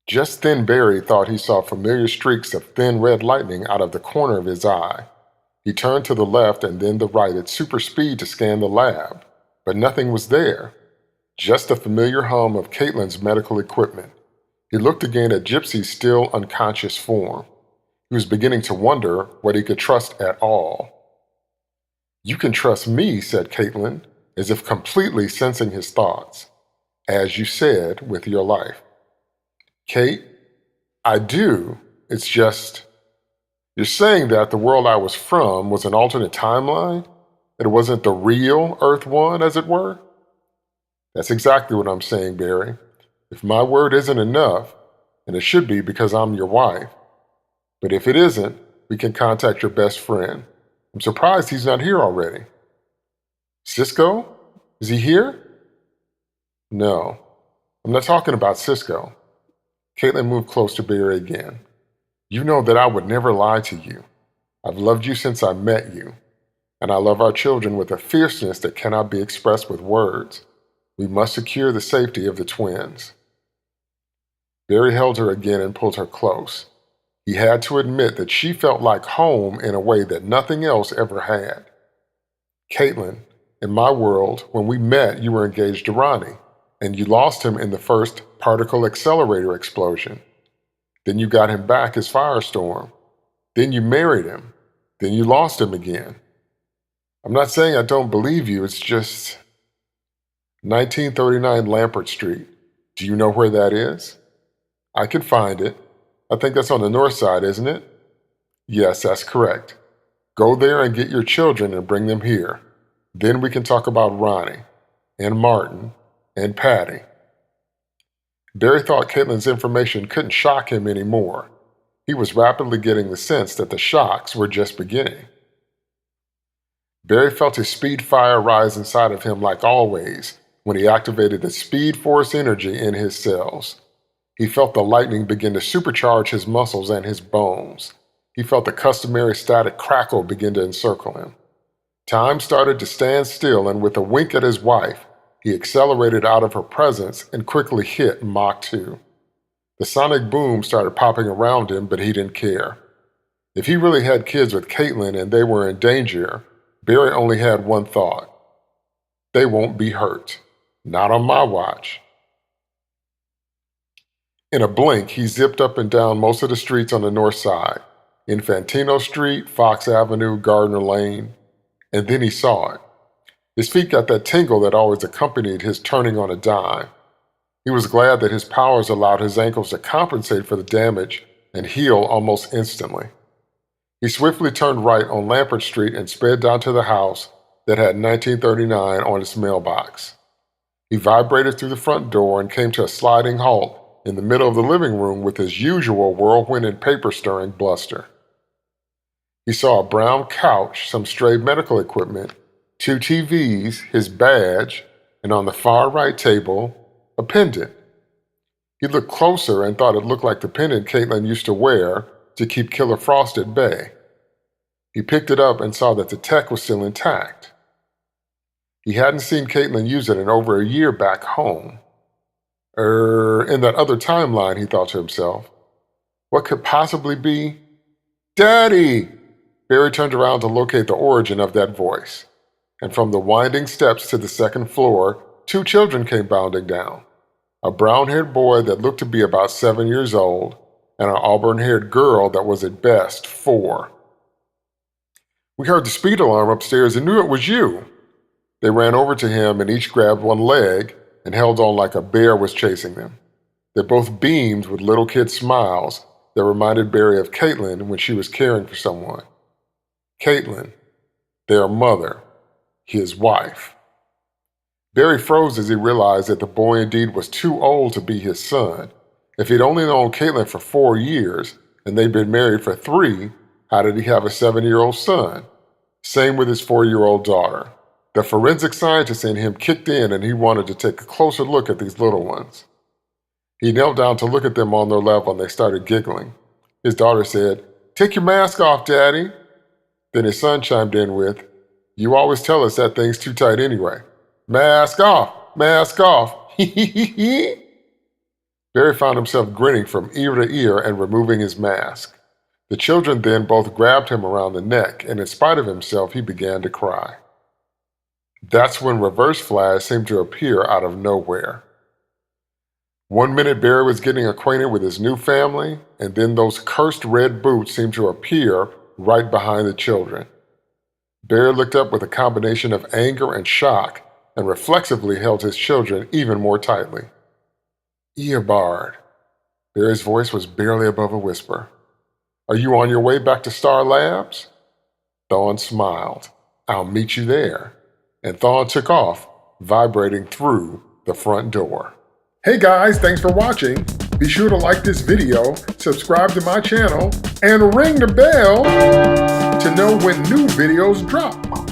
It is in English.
Just then Barry thought he saw familiar streaks of thin red lightning out of the corner of his eye. He turned to the left and then the right at super speed to scan the lab, but nothing was there. Just the familiar hum of Caitlin's medical equipment. He looked again at Gypsy's still unconscious form. He was beginning to wonder what he could trust at all. "You can trust me," said Caitlin, as if completely sensing his thoughts. "As you said, with your life." "Kate, I do. It's just, you're saying that the world I was from was an alternate timeline? It wasn't the real Earth 1, as it were?" "That's exactly what I'm saying, Barry. If my word isn't enough, and it should be because I'm your wife, but if it isn't, we can contact your best friend. I'm surprised he's not here already." "Cisco? Is he here?" "No, I'm not talking about Cisco." Caitlin moved close to Barry again. "You know that I would never lie to you. I've loved you since I met you, and I love our children with a fierceness that cannot be expressed with words. We must secure the safety of the twins." Barry held her again and pulled her close. He had to admit that she felt like home in a way that nothing else ever had. "Caitlin, in my world, when we met, you were engaged to Ronnie, and you lost him in the first particle accelerator explosion. Then you got him back as Firestorm. Then you married him. Then you lost him again. I'm not saying I don't believe you, it's just 1939 Lampert Street. Do you know where that is?" "I can find it. I think that's on the north side, isn't it?" "Yes, that's correct. Go there and get your children and bring them here. Then we can talk about Ronnie, and Martin, and Patty." Barry thought Caitlin's information couldn't shock him anymore. He was rapidly getting the sense that the shocks were just beginning. Barry felt his speed fire rise inside of him like always when he activated the Speed Force energy in his cells. He felt the lightning begin to supercharge his muscles and his bones. He felt the customary static crackle begin to encircle him. Time started to stand still, and with a wink at his wife, he accelerated out of her presence and quickly hit Mach 2. The sonic boom started popping around him, but he didn't care. If he really had kids with Caitlin and they were in danger, Barry only had one thought: they won't be hurt. Not on my watch. In a blink, he zipped up and down most of the streets on the north side, Infantino Street, Fox Avenue, Gardner Lane, and then he saw it. His feet got that tingle that always accompanied his turning on a dime. He was glad that his powers allowed his ankles to compensate for the damage and heal almost instantly. He swiftly turned right on Lampert Street and sped down to the house that had 1939 on its mailbox. He vibrated through the front door and came to a sliding halt in the middle of the living room with his usual whirlwind and paper-stirring bluster. He saw a brown couch, some stray medical equipment, 2 TVs, his badge, and on the far right table, a pendant. He looked closer and thought it looked like the pendant Caitlin used to wear to keep Killer Frost at bay. He picked it up and saw that the tech was still intact. He hadn't seen Caitlin use it in over a year back home. In that other timeline, he thought to himself. What could possibly be? "Daddy!" Barry turned around to locate the origin of that voice. And from the winding steps to the second floor, 2 children came bounding down. A brown-haired boy that looked to be about 7 years old, and an auburn-haired girl that was at best 4. "We heard the speed alarm upstairs and knew it was you." They ran over to him and each grabbed one leg and held on like a bear was chasing them. They both beamed with little kid smiles that reminded Barry of Caitlin when she was caring for someone. Caitlin, their mother, his wife. Barry froze as he realized that the boy indeed was too old to be his son. If he'd only known Caitlin for 4 years and they'd been married for 3, how did he have a 7-year-old son? Same with his 4-year-old daughter. The forensic scientist in him kicked in and he wanted to take a closer look at these little ones. He knelt down to look at them on their level and they started giggling. His daughter said, "Take your mask off, Daddy." Then his son chimed in with, "You always tell us that thing's too tight anyway. Mask off, mask off." Barry found himself grinning from ear to ear and removing his mask. The children then both grabbed him around the neck, and in spite of himself, he began to cry. That's when Reverse Flash seemed to appear out of nowhere. One minute Barry was getting acquainted with his new family, and then those cursed red boots seemed to appear right behind the children. Barry looked up with a combination of anger and shock and reflexively held his children even more tightly. Eobard. Barry's voice was barely above a whisper. Are you on your way back to Star Labs? Thawne smiled. I'll meet you there. And Thawne took off, vibrating through the front door. Hey guys, thanks for watching. Be sure to like this video, subscribe to my channel, and ring the bell to know when new videos drop.